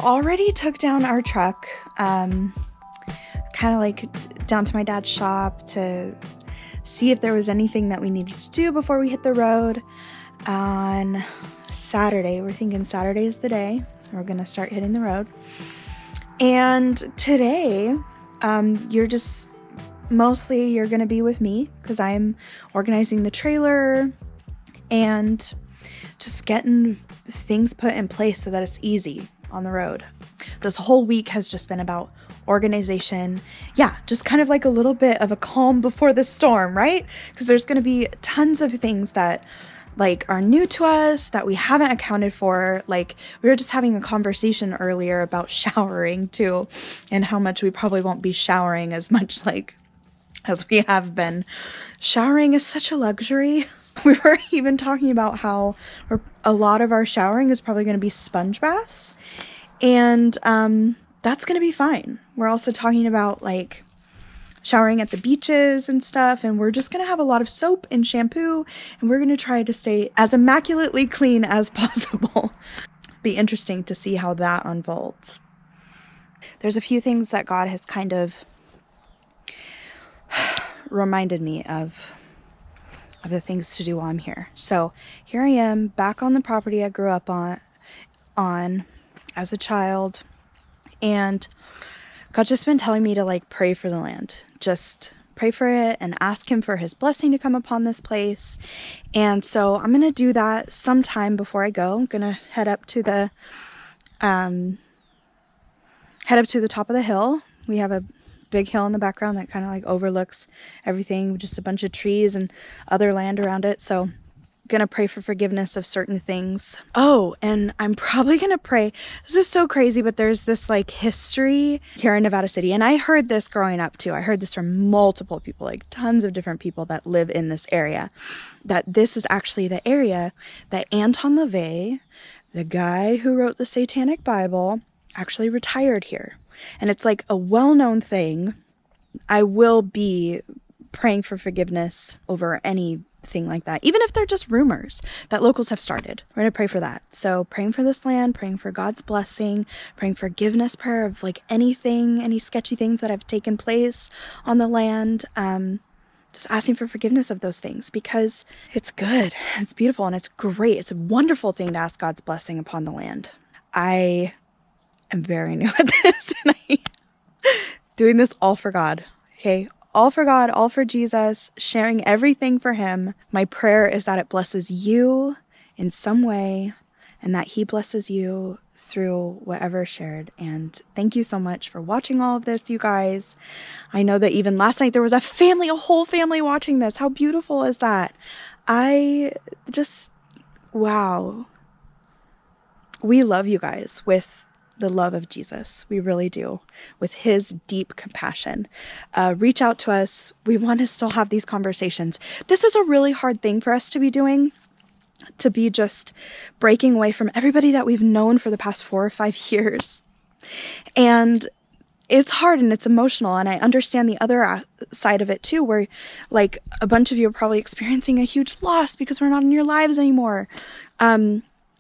already took down our truck, kind of like down to my dad's shop to see if there was anything that we needed to do before we hit the road on Saturday. We're thinking Saturday is the day we're gonna start hitting the road. And today, you're gonna be with me because I'm organizing the trailer and just getting things put in place so that it's easy on the road. This whole week has just been about organization. Yeah, just kind of like a little bit of a calm before the storm, right? Because there's going to be tons of things that like are new to us that we haven't accounted for. Like we were just having a conversation earlier about showering too, and how much we probably won't be showering as much like as we have been. Showering is such a luxury. We were even talking about how a lot of our showering is probably going to be sponge baths, and that's going to be fine. We're also talking about like showering at the beaches and stuff, and we're just going to have a lot of soap and shampoo, and we're going to try to stay as immaculately clean as possible. Be interesting to see how that unfolds. There's a few things that God has kind of reminded me of the things to do while I'm here. So here I am back on the property I grew up on as a child, and God's just been telling me to like pray for the land. Just pray for it and ask him for his blessing to come upon this place. And so I'm going to do that sometime before I go. I'm going to head up to the top of the hill. We have a big hill in the background that kind of like overlooks everything, just a bunch of trees and other land around it. So gonna pray for forgiveness of certain things. Oh, and I'm probably gonna pray. This is so crazy, but there's this like history here in Nevada City, and I heard this growing up too. I heard this from multiple people, like tons of different people that live in this area, that this is actually the area that Anton LaVey, the guy who wrote the Satanic Bible, actually retired here. And it's like a well-known thing. I will be praying for forgiveness over anything like that, even if they're just rumors that locals have started. We're going to pray for that. So praying for this land, praying for God's blessing, praying forgiveness, prayer of like anything, any sketchy things that have taken place on the land. Just asking for forgiveness of those things because it's good, it's beautiful, and it's great. It's a wonderful thing to ask God's blessing upon the land. I'm very new at this, and I'm doing this all for God, okay? All for God, all for Jesus, sharing everything for him. My prayer is that it blesses you in some way, and that he blesses you through whatever shared. And thank you so much for watching all of this, you guys. I know that even last night there was a whole family watching this. How beautiful is that? Wow. We love you guys with the love of Jesus. We really do. With his deep compassion. Reach out to us. We want to still have these conversations. This is a really hard thing for us to be doing, to be just breaking away from everybody that we've known for the past 4 or 5 years. And it's hard and it's emotional. And I understand the other side of it too, where like a bunch of you are probably experiencing a huge loss because we're not in your lives anymore.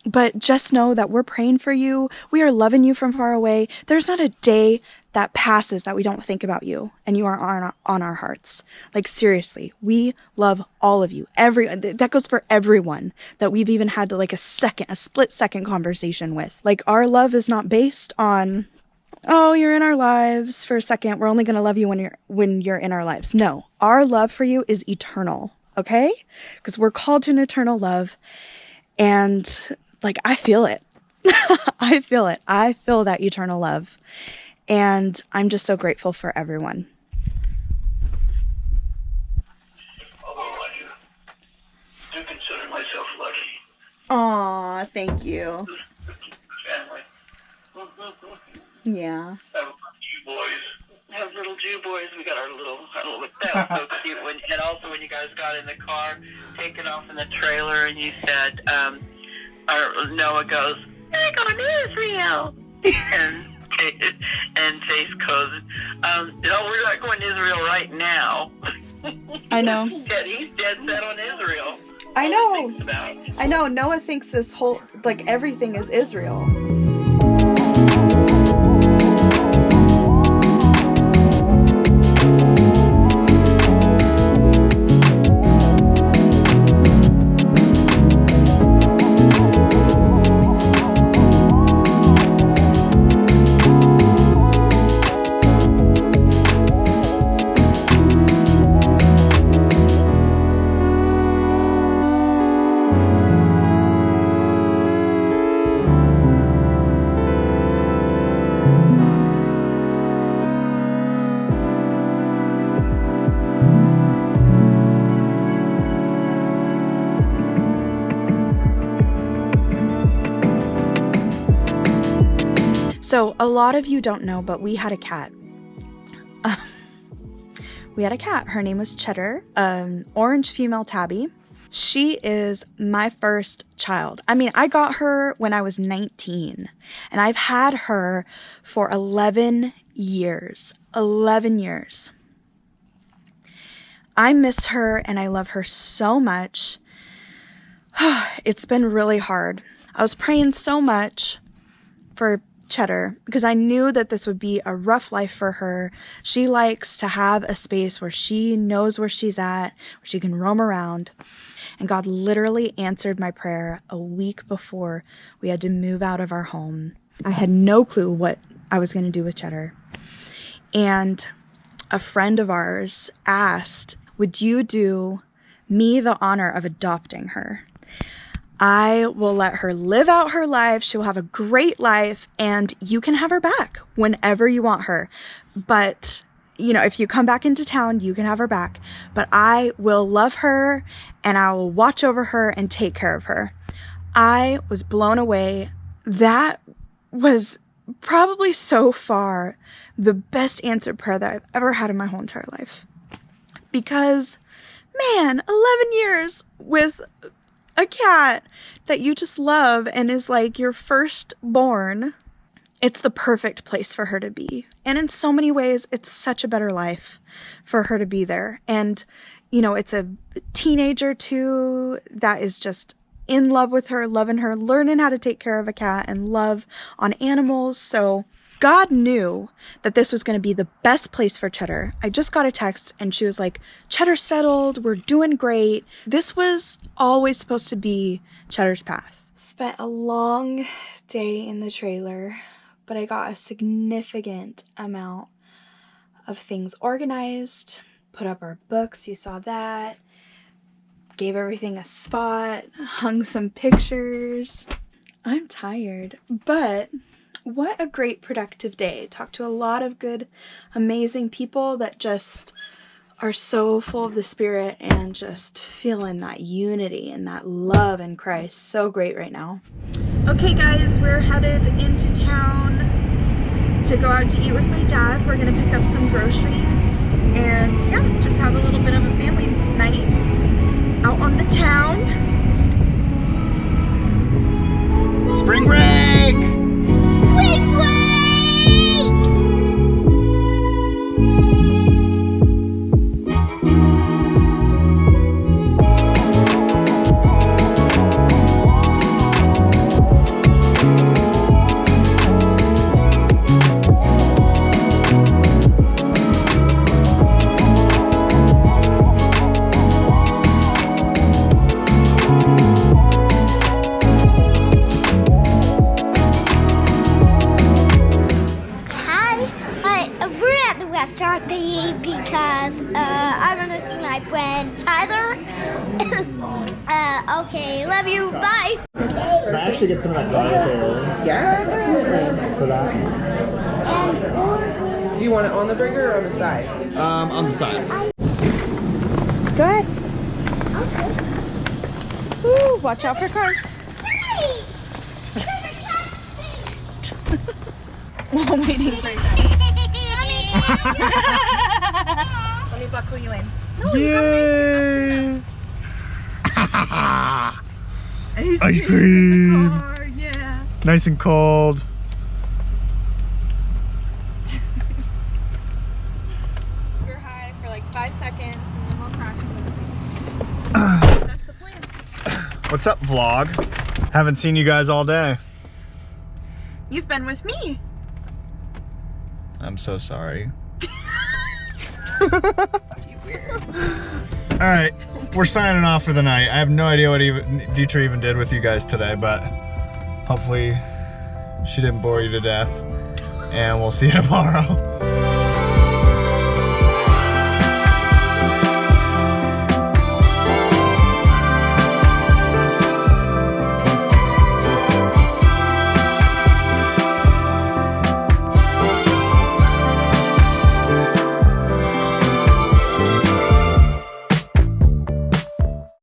But just know that we're praying for you. We are loving you from far away. There's not a day that passes that we don't think about you and you are on our hearts. Like seriously, we love all of you. That goes for everyone that we've even had to like a split second conversation with. Like our love is not based on, oh, you're in our lives for a second. We're only going to love you when you're in our lives. No, our love for you is eternal. Okay? Because we're called to an eternal love. And like, I feel it. I feel it. I feel that eternal love. And I'm just so grateful for everyone. Although I do consider myself lucky. Aw, thank you. Family. Yeah. Have little Jew boys. We got our little that was so cute. And also when you guys got in the car, taking off in the trailer, and you said, Noah goes, "We're going to Israel," and Faith goes, "No, we're not going to Israel right now." I know. He's dead set on Israel. I know. Noah thinks this whole, like, everything is Israel. So a lot of you don't know, but we had a cat. We had a cat. Her name was Cheddar, orange female tabby. She is my first child. I mean, I got her when I was 19, and I've had her for 11 years. 11 years. I miss her and I love her so much. It's been really hard. I was praying so much for Cheddar because I knew that this would be a rough life for her. She likes to have a space where she knows where she's at, where she can roam around. And God literally answered my prayer a week before we had to move out of our home. I had no clue what I was going to do with Cheddar. And a friend of ours asked, would you do me the honor of adopting her? I will let her live out her life. She will have a great life and you can have her back whenever you want her. But, you know, if you come back into town, you can have her back. But I will love her and I will watch over her and take care of her. I was blown away. That was probably so far the best answered prayer that I've ever had in my whole entire life. Because, man, 11 years with a cat that you just love and is like your firstborn, it's the perfect place for her to be. And in so many ways, it's such a better life for her to be there. And, you know, it's a teenager too that is just in love with her, loving her, learning how to take care of a cat and love on animals. So God knew that this was going to be the best place for Cheddar. I just got a text and she was like, Cheddar's settled, we're doing great. This was always supposed to be Cheddar's path. Spent a long day in the trailer, but I got a significant amount of things organized, put up our books, you saw that, gave everything a spot, hung some pictures. I'm tired, but what a great productive day. Talked to a lot of good, amazing people that just are so full of the Spirit and just feeling that unity and that love in Christ. So great right now. Okay guys, we're headed into town to go out to eat with my dad. We're gonna pick up some groceries and yeah, just have a little bit of a family night out on the town. Spring break! Spring break! Restaurant because I want to see my friend Tyler. Okay, love you. Bye. Can I actually get some of that garlic oil? Yeah. For that? Do you want it on the burger or on the side? On the side. Go ahead. Ooh, watch out for cars. While I'm waiting for you guys. Let me buckle you in. No, Yay! Ice cream. Car, yeah. Nice and cold. You're high for like 5 seconds and then we'll crash. That's the plan. What's up, vlog? Haven't seen you guys all day. You've been with me. I'm so sorry. You weird. All right, we're signing off for the night. I have no idea what Dietra even did with you guys today, but hopefully she didn't bore you to death. And we'll see you tomorrow.